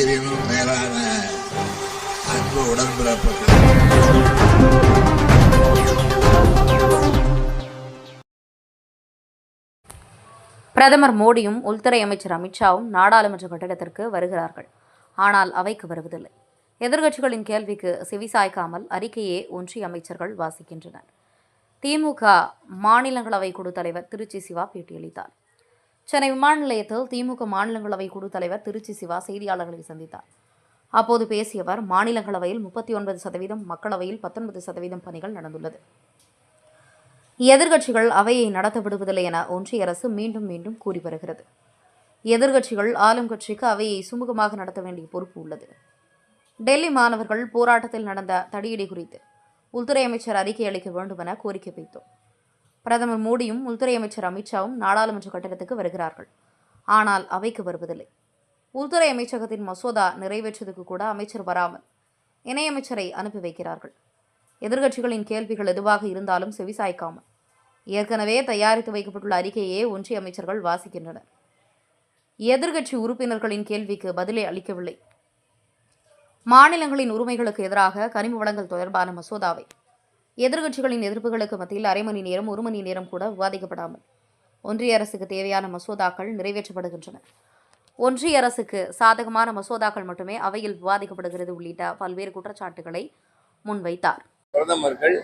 உயிரினும் மேலான அன்பு உடன்பிறப்புகள். பிரதமர் மோடியும் உள்துறை அமைச்சர் அமித்ஷாவும் நாடாளுமன்ற கட்டிடத்திற்கு வருகிறார்கள். ஆனால் அவைக்கு வருவதில்லை. எதிர்க்கட்சிகளின் கேள்விக்கு செவிசாய்க்காமல் அறிக்கையே ஒன்றிய அமைச்சர்கள் வாசிக்கின்றனர். திமுக மாநிலங்களவை குழு தலைவர் திருச்சி சிவா பேட்டியளித்தார். சென்னை விமான நிலையத்தில் திமுக மாநிலங்களவை குழு தலைவர் திருச்சி சிவா செய்தியாளர்களை சந்தித்தார். அப்போது பேசிய அவர், மாநிலங்களவையில் 39%, மக்களவையில் 19% பணிகள் நடந்துள்ளது. எதிர்க்கட்சிகள் அவையை நடத்த விடுவதில்லை என ஒன்றிய அரசு மீண்டும் மீண்டும் கூறி வருகிறது. எதிர்க்கட்சிகள் ஆளும் கட்சிக்கு அவையை சுமூகமாக நடத்த வேண்டிய பொறுப்பு உள்ளது. டெல்லி மாணவர்கள் போராட்டத்தில் நடந்த தடியடி குறித்து உள்துறை அமைச்சர் அறிக்கை அளிக்க வேண்டும் என கோரிக்கை வைத்தோம். பிரதமர் மோடியும் உள்துறை அமைச்சர் அமித்ஷாவும் நாடாளுமன்ற கட்டிடத்துக்கு வருகிறார்கள். ஆனால் அவைக்கு வருவதில்லை. உள்துறை அமைச்சகத்தின் மசோதா நிறைவேற்றுவதற்கு கூட அமைச்சர் வராமல் இணையமைச்சரை அனுப்பி வைக்கிறார்கள். எதிர்க்கட்சிகளின் கேள்விகள் எதுவாக இருந்தாலும் செவிசாய்க்காமல் ஏற்கனவே தயாரித்து வைக்கப்பட்டுள்ள அறிக்கையே ஒன்றிய அமைச்சர்கள் வாசிக்கின்றனர். எதிர்க்கட்சி உறுப்பினர்களின் கேள்விக்கு பதிலை அளிக்கவில்லை. மாநிலங்களின் உரிமைகளுக்கு எதிராக கனிம வளங்கள் தொடர்பான மசோதாவை எதிர்க்கட்சிகளின் எதிர்ப்புகளுக்கு மத்தியில் 1/2 மணி நேரம் 1 மணி நேரம் கூட விவாதிக்கப்படாமல் ஒன்றிய அரசுக்கு தேவையான மசோதாக்கள் நிறைவேற்றப்படுகின்றன. ஒன்றிய அரசுக்கு சாதகமான மசோதாக்கள் மட்டுமே அவையில் விவாதிக்கப்படுகிறது உள்ளிட்ட பல்வேறு குற்றச்சாட்டுகளை முன்வைத்தார். பிரதமர்கள்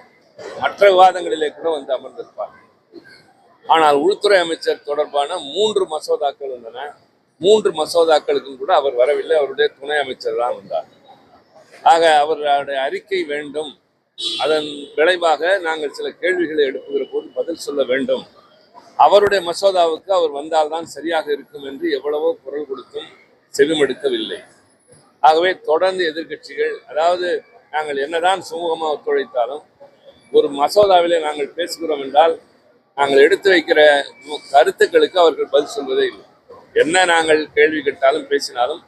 மற்ற விவாதங்களிலே கூட வந்து அமர்ந்திருப்பார். ஆனால் உள்துறை அமைச்சர் தொடர்பான 3 மசோதாக்கள் இருந்தன. 3 மசோதாக்களுக்கும் கூட அவர் வரவில்லை. அவருடைய துணை அமைச்சர் தான் வந்தார். ஆக அவருடைய அறிக்கை வேண்டும். அதன் விளைவாக நாங்கள் சில கேள்விகளை எழுப்புகிற போது பதில் சொல்ல வேண்டும். அவருடைய மசோதாவுக்கு அவர் வந்தால்தான் சரியாக இருக்கும் என்று எவ்வளவோ குரல் கொடுத்தும் செவிமடுக்கவில்லை. ஆகவே தொடர்ந்து எதிர்க்கட்சிகள், அதாவது நாங்கள் என்னதான் சுமூகமாக ஒத்துழைத்தாலும் ஒரு மசோதாவிலே நாங்கள் பேசுகிறோம் என்றால் நாங்கள் எடுத்து வைக்கிற கருத்துக்களுக்கு அவர்கள் பதில் சொல்வதே இல்லை. என்ன நாங்கள் கேள்வி கேட்டாலும் பேசினாலும்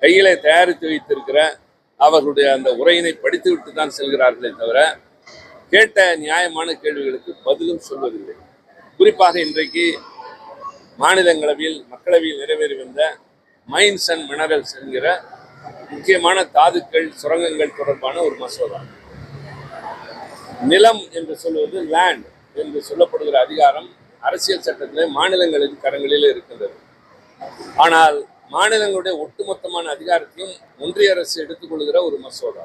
கையிலே தயாரித்து வைத்திருக்கிற அவர்களுடைய அந்த உரையினை படித்துவிட்டு தான் செல்கிறார்களே தவிர கேட்ட நியாயமான கேள்விகளுக்கு பதிலும் சொல்வதில்லை. குறிப்பாக இன்றைக்கு மாநிலங்களவையில் மக்களவையில் நிறைவேறி வந்த மைன்ஸ் அண்ட் மினரல்ஸ் என்கிற முக்கியமான தாதுக்கள் சுரங்கங்கள் தொடர்பான ஒரு மசோதா. நிலம் என்று சொல்வது லேண்ட் என்று சொல்லப்படுகிற அதிகாரம் அரசியல் சட்டத்திலே மாநிலங்களின் கரங்களிலே இருக்கின்றது. ஆனால் மாநிலங்களுடைய ஒட்டுமொத்தமான அதிகாரத்தையும் ஒன்றிய அரசு எடுத்துக்கொள்கிற ஒரு மசோதா,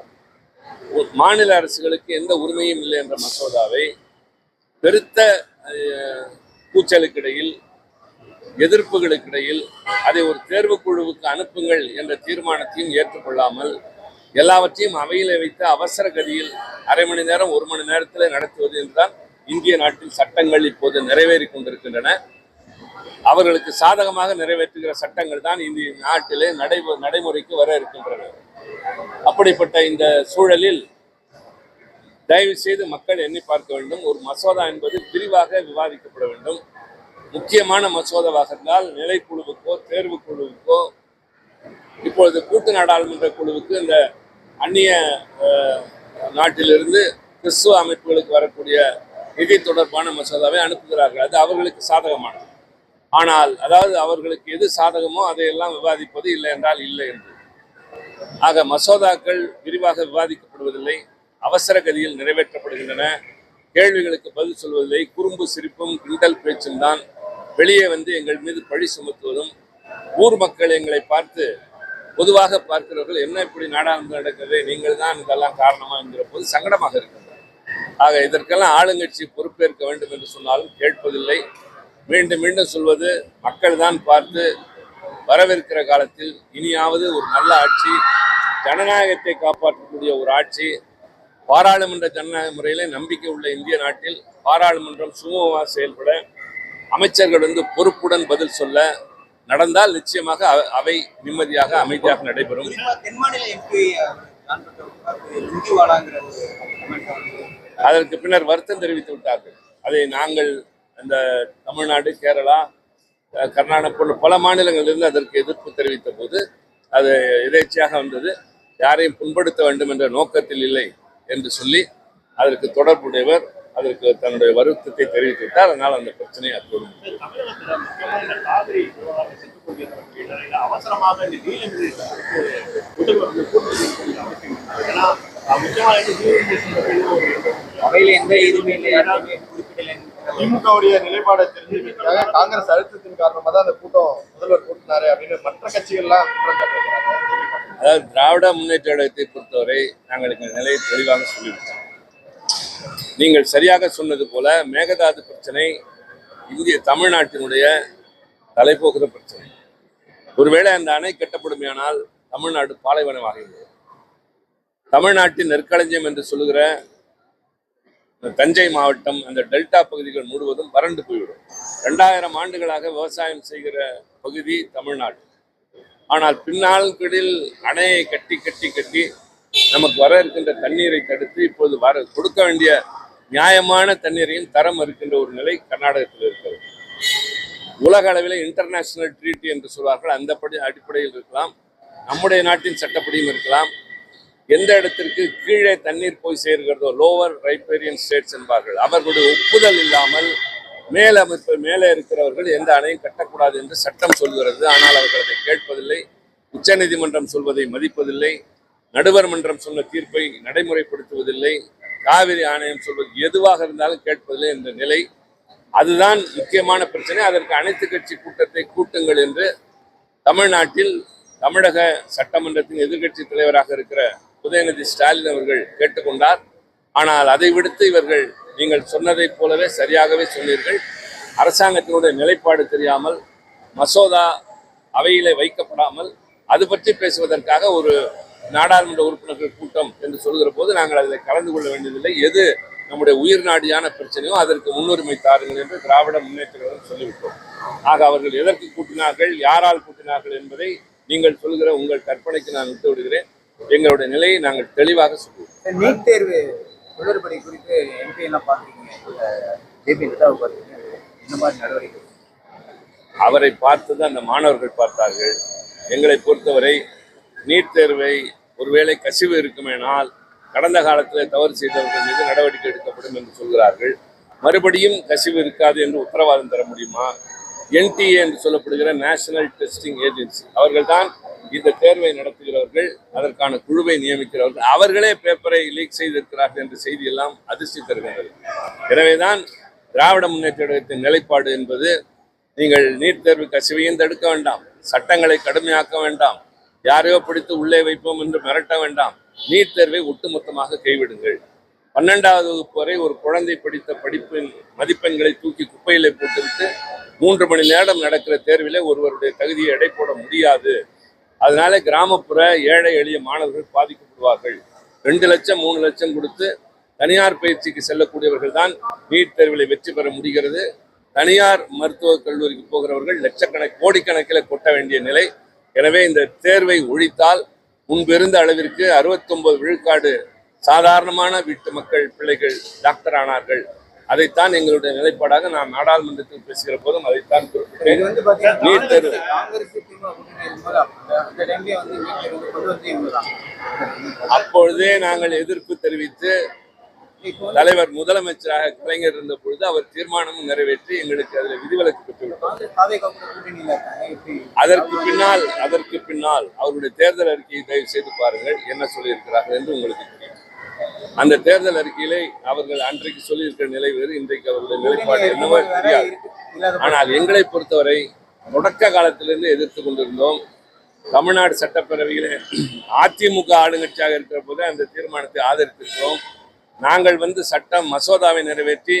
மாநில அரசுகளுக்கு எந்த உரிமையும் இல்லை என்ற மசோதாவை பெருத்த கூச்சலுக்கிடையில், எதிர்ப்புகளுக்கிடையில் அதை ஒரு தேர்வுக்குழுவுக்கு அனுப்புங்கள் என்ற தீர்மானத்தையும் ஏற்றுக்கொள்ளாமல் எல்லாவற்றையும் அவையிலே வைத்து அவசர கதியில் 1/2 மணி நேரம் 1 மணி நேரத்தில் நடத்துவது என்றுதான் இந்திய நாட்டில் சட்டங்கள் இப்போது நிறைவேறி கொண்டிருக்கின்றன. அவர்களுக்கு சாதகமாக நிறைவேற்றுகிற சட்டங்கள் தான் இந்திய நாட்டிலே நடைமுறைக்கு வர இருக்கின்றன. அப்படிப்பட்ட இந்த சூழலில் தயவு செய்து மக்கள் எண்ணி பார்க்க வேண்டும். ஒரு மசோதா என்பது விரிவாக விவாதிக்கப்பட வேண்டும். முக்கியமான மசோதாவாக இருந்தால் நிலைக்குழுவுக்கோ தேர்வுக்குழுவுக்கோ, இப்பொழுது கூட்டு நாடாளுமன்ற குழுவுக்கு இந்த அந்நிய நாட்டிலிருந்து கிறிஸ்துவ அமைப்புகளுக்கு வரக்கூடிய நிதி தொடர்பான மசோதாவை அனுப்புகிறார்கள். அது அவர்களுக்கு சாதகமானது. ஆனால் அதாவது அவர்களுக்கு எது சாதகமோ அதையெல்லாம் விவாதிப்பது, இல்லை என்றால் இல்லை என்று. ஆக மசோதாக்கள் விரிவாக விவாதிக்கப்படுவதில்லை, அவசர கதியில் நிறைவேற்றப்படுகின்றன. கேள்விகளுக்கு பதில் சொல்வதில்லை, குறும்பு சிரிப்பும் கிண்டல் பேச்சும் தான். வெளியே வந்து எங்கள் மீது பழி சுமத்துவதும், ஊர் மக்கள் எங்களை பார்த்து பொதுவாக பார்க்கிறவர்கள் என்ன இப்படி நாடாளுமன்றம் நடக்கிறது, நீங்கள் தான் இதெல்லாம் காரணமா என்கிற போது சங்கடமாக இருக்கின்றன. ஆக இதற்கெல்லாம் ஆளுங்கட்சி பொறுப்பேற்க வேண்டும் என்று சொன்னாலும் கேட்பதில்லை. மீண்டும் மீண்டும் சொல்வது, மக்கள் தான் பார்த்து வரவிருக்கிற காலத்தில் இனியாவது ஒரு நல்ல ஆட்சி, ஜனநாயகத்தை காப்பாற்றக்கூடிய ஒரு ஆட்சி, பாராளுமன்ற ஜனநாயக முறையிலே நம்பிக்கை உள்ள இந்திய நாட்டில் பாராளுமன்றம் சுமூகமாக செயல்பட, அமைச்சர்கள் வந்து பொறுப்புடன் பதில் சொல்ல நடந்தால் நிச்சயமாக அவை நிம்மதியாக அமைதியாக நடைபெறும். அதற்கு பின்னர் வருத்தம் தெரிவித்து விட்டார்கள். அதை நாங்கள் இந்த தமிழ்நாடு, கேரளா, கர்நாடகா போன்ற பல மாநிலங்களிலிருந்து அதற்கு எதிர்ப்பு தெரிவித்த போது அது எதேச்சையாக வந்தது. யாரையும் புண்படுத்த வேண்டும் என்ற நோக்கத்தில் இல்லை என்று சொல்லி அதற்கு தொடர்புடையவர் அதற்கு தன்னுடைய வருத்தத்தை தெரிவித்து விட்டார். அதனால் அந்த பிரச்சனையை அத்தோடு அவசரமாக அவையில எந்த இதுவுமே இல்லை, யாருமே குறிப்பிடலை. திமுகவுடைய நிலைப்பாடை தெரிஞ்சுக்கிறதுக்காக காங்கிரஸ் அழுத்தத்தின் காரணமா தான் அந்த கூட்டம் முதல்வர் கூட்டினாரு அப்படின்னு மற்ற கட்சிகள்லாம் குற்றம் சாட்டுகிறாங்க. அதாவது திராவிட முன்னேற்ற கழகத்தை பொறுத்தவரை நாங்கள் எங்கள் நிலையை தெளிவாக சொல்லிவிட்டோம். நீங்கள் சரியாக சொன்னது போல மேகதாது பிரச்சனை இந்திய தமிழ்நாட்டினுடைய தலைபோகிற பிரச்சனை. ஒருவேளை அந்த அணை கட்டப்படுமையானால் தமிழ்நாடு பாலைவனமாகிறது. தமிழ்நாட்டின் நெற்களஞ்சியம் என்று சொல்லுகிற தஞ்சை மாவட்டம், அந்த டெல்டா பகுதிகள் முழுவதும் வறண்டு போய்விடும். 2000 ஆண்டுகளாக விவசாயம் செய்கிற பகுதி தமிழ்நாடு. ஆனால் பின்னாள்களில் அணையை கட்டி கட்டி கட்டி நமக்கு வர இருக்கின்ற தண்ணீரை தடுத்து இப்போது கொடுக்க வேண்டிய நியாயமான தண்ணீரையும் தரம் இருக்கின்ற ஒரு நிலை கர்நாடகத்தில் இருக்கிறது. உலக அளவில் இன்டர்நேஷனல் ட்ரீட்டி என்று சொல்வார்கள், அந்த அடிப்படையில் இருக்கலாம், நம்முடைய நாட்டின் சட்டப்படியும் இருக்கலாம். எந்த இடத்திற்கு கீழே தண்ணீர் போய் சேர்கிறதோ லோவர் ரைப்பேரியன் ஸ்டேட்ஸ் என்பார்கள், அவர்களுடைய ஒப்புதல் இல்லாமல் மேலே இருக்கிறவர்கள் எந்த அணையும் கட்டக்கூடாது என்று சட்டம் சொல்கிறது. ஆனால் அவர்கள் அதை கேட்பதில்லை. உச்சநீதிமன்றம் சொல்வதை மதிப்பதில்லை. நடுவர் மன்றம் சொன்ன தீர்ப்பை நடைமுறைப்படுத்துவதில்லை. காவிரி ஆணையம் சொல்வது எதுவாக இருந்தாலும் கேட்பதில்லை என்ற நிலை. அதுதான் முக்கியமான பிரச்சனை. அதற்கு அனைத்து கட்சி கூட்டத்தை கூட்டுங்கள் என்று தமிழ்நாட்டில் தமிழக சட்டமன்றத்தின் எதிர்க்கட்சி தலைவராக இருக்கிற உதயநிதி ஸ்டாலின் அவர்கள் கேட்டுக்கொண்டார். ஆனால் அதை விடுத்து இவர்கள் நீங்கள் சொன்னதைப் போலவே சரியாகவே சொன்னீர்கள். அரசாங்கத்தினுடைய நிலைப்பாடு தெரியாமல், மசோதா அவையிலே வைக்கப்படாமல் அது பற்றி பேசுவதற்காக ஒரு நாடாளுமன்ற உறுப்பினர்கள் கூட்டம் என்று சொல்கிற போது நாங்கள் அதில் கலந்து கொள்ள வேண்டியதில்லை. எது நம்முடைய உயிர் நாடியான பிரச்சனையோ அதற்கு முன்னுரிமை தாருங்கள் என்று திராவிட முன்னேற்ற கழகம் சொல்லிவிட்டோம். ஆக அவர்கள் எதற்கு கூட்டினார்கள், யாரால் கூட்டினார்கள் என்பதை நீங்கள் சொல்கிற உங்கள் கற்பனைக்கு நான் விட்டு விடுகிறேன். எங்களுடைய நிலையை நாங்கள் தெளிவாக சொல்லுவோம். நீட் தேர்வு குளறுபடி குறித்து எம்பி எல்லாம் பார்க்குறீங்க, ஜேபி நட்டாவை பார்க்குறீங்க, இந்த மாதிரி நடவடிக்கை அவரை பார்த்து அந்த மாணவர்கள் பார்த்தார்கள். எங்களை பொறுத்தவரை நீட் தேர்வை ஒருவேளை கசிவு இருக்குமேனால் கடந்த காலத்தில் தவறு செய்தவர்கள் மீது நடவடிக்கை எடுக்கப்படும் என்று சொல்கிறார்கள். மறுபடியும் கசிவு இருக்காது என்று உத்தரவாதம் தர முடியுமா? NTA என்று சொல்லப்படுகிற நேஷனல் டெஸ்டிங் ஏஜென்சி அவர்கள்தான் இந்த தேர்வை நடத்துகிறவர்கள், அதற்கான குழுவை நியமிக்கிறவர்கள். அவர்களே பேப்பரை லீக் செய்திருக்கிறார்கள் என்ற செய்தி எல்லாம் அதிர்ச்சி தருகின்றது. எனவேதான் திராவிட முன்னேற்ற கழகத்தின் நிலைப்பாடு என்பது, நீங்கள் நீட் தேர்வு கசிவையும் தடுக்க வேண்டாம், சட்டங்களை கடுமையாக்க வேண்டாம், யாரையோ பிடித்து உள்ளே வைப்போம் என்று மிரட்ட வேண்டாம், நீட் தேர்வை ஒட்டுமொத்தமாக கைவிடுங்கள். 12வது வகுப்பு வரை ஒரு குழந்தை படித்த படிப்பின் மதிப்பெண்களை தூக்கி குப்பையிலே போட்டுவிட்டு 3 மணி நேரம் நடக்கிற தேர்விலே ஒருவருடைய தகுதியை எடை போட முடியாது. அதனால கிராமப்புற ஏழை எளிய மாணவர்கள் பாதிக்கப்படுவார்கள். 2 லட்சம் 3 லட்சம் கொடுத்து தனியார் பயிற்சிக்கு செல்லக்கூடியவர்கள் தான் நீட் தேர்வில் வெற்றி பெற முடிகிறது. தனியார் மருத்துவக் கல்லூரிக்கு போகிறவர்கள் கோடிக்கணக்கில் கொட்ட வேண்டிய நிலை. எனவே இந்த தேர்வை ஒழித்தால் முன்பிருந்த அளவிற்கு 69 விழுக்காடு சாதாரணமான வீட்டு மக்கள் பிள்ளைகள் டாக்டர் ஆனார்கள். அதைத்தான் எங்களுடைய நிலைப்பாடாக நான் நாடாளுமன்றத்தில் பேசுகிற போதும் அதைத்தான் குறிப்பிட்டேன். நீட் தேர்வு அப்பொழுதே நாங்கள் எதிர்ப்பு தெரிவித்து தலைவர் முதலமைச்சராக கலைஞர் இருந்த பொழுது அவர் தீர்மானமும் நிறைவேற்றி எங்களுக்கு அதில் விதிவிலக்கு பெற்றுவிட்டோம். அதற்கு பின்னால் அவருடைய தேர்தல் அறிக்கையை தயவு செய்து பாருங்கள், என்ன சொல்லியிருக்கிறார்கள் என்று உங்களுக்கு தெரியும். அந்த தேர்தல் அறிக்கையிலே அவர்கள் அன்றைக்கு சொல்லியிருக்கிற நிலை வேறு, இன்றைக்கு அவர்களுடைய நிலைப்பாடு என்னவோ தெரியாது. ஆனால் எங்களை பொறுத்தவரை தொடக்க காலத்திலிருந்து எதிர்த்து கொண்டிருந்தோம். தமிழ்நாடு சட்டப்பேரவையிலே அதிமுக ஆளுங்கட்சியாக இருக்கிற போது அந்த தீர்மானத்தை ஆதரித்திருக்கிறோம். நாங்கள் சட்டம் மசோதாவை நிறைவேற்றி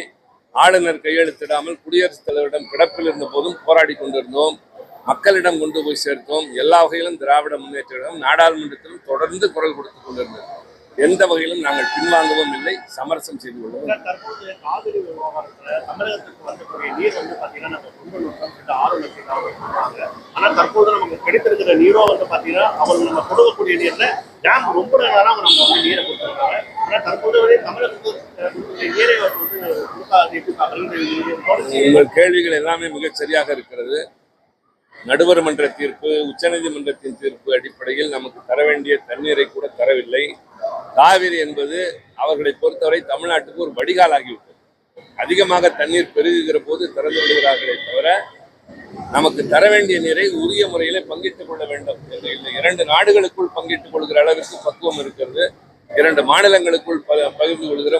ஆளுநர் கையெழுத்திடாமல் குடியரசுத் தலைவரிடம் கிடப்பில் இருந்த போதும் போராடி கொண்டிருந்தோம். மக்களிடம் கொண்டு போய் சேர்த்தோம். எல்லா வகையிலும் திராவிட முன்னேற்ற கழகம் நாடாளுமன்றத்திலும் தொடர்ந்து குரல் கொடுத்துக் கொண்டிருந்தது. எந்த வகையிலும் நாங்கள் பின்வாங்கவும் இல்லை, சமரசம் செய்து கொள்வோம். காவிரி விவகாரத்துல தமிழகத்துக்கு வரக்கூடிய நீர் பாத்தீங்கன்னா நம்ம சொந்த நோக்கம் 6 லட்சம். ஆனா தற்போது நமக்கு கிடைத்திருக்கிற நீரோ பாத்தீங்கன்னா அவங்க நம்ம கொடுக்கக்கூடிய நீர்ல டேம் ரொம்ப நேரம் நம்ம நீரை கொடுத்துருக்காங்க. ஆனா தற்போது வரை தமிழகத்துக்கு நீரை உங்கள் கேள்விகள் எல்லாமே மிகச் சரியாக இருக்கிறது. நடுவர் மன்ற தீர்ப்பு, உச்சநீதிமன்றத்தின் தீர்ப்பு அடிப்படையில் நமக்கு தர வேண்டிய தண்ணீரை கூட தரவில்லை. காவிரி என்பது அவர்களை பொறுத்தவரை தமிழ்நாட்டுக்கு ஒரு வடிகால் ஆகிவிட்டது. அதிகமாக தண்ணீர் பெருகுகிற போது திறந்து விடுகிறார்களே தவிர நமக்கு தர வேண்டிய நீரை உரிய முறையிலே பங்கிட்டுக் கொள்ள வேண்டும் என்று இல்லை. 2 நாடுகளுக்குள் பங்கிட்டுக் கொள்கிற அளவிற்கு பக்குவம் இருக்கிறது. 2 மாநிலங்களுக்குள் பகிர்ந்து கொள்கிற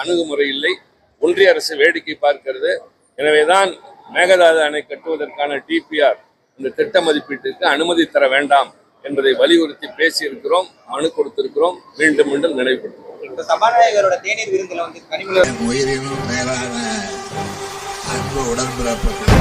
அணுகுமுறை இல்லை. ஒன்றிய அரசு வேடிக்கை பார்க்கிறது. எனவேதான் மேகதாது அணை கட்டுவதற்கான டிபிஆர் இந்த திட்ட மதிப்பீட்டிற்கு அனுமதி தர வேண்டாம் என்பதை வலியுறுத்தி பேசியிருக்கிறோம், மனு கொடுத்திருக்கிறோம், மீண்டும் மீண்டும் நினைவுபடுத்துகிறோம். சபாநாயகரோட தேநீர் விருந்துல வந்து கனிமொழி உயிரினும் மேலான அன்பு உடன்பிறப்புகள்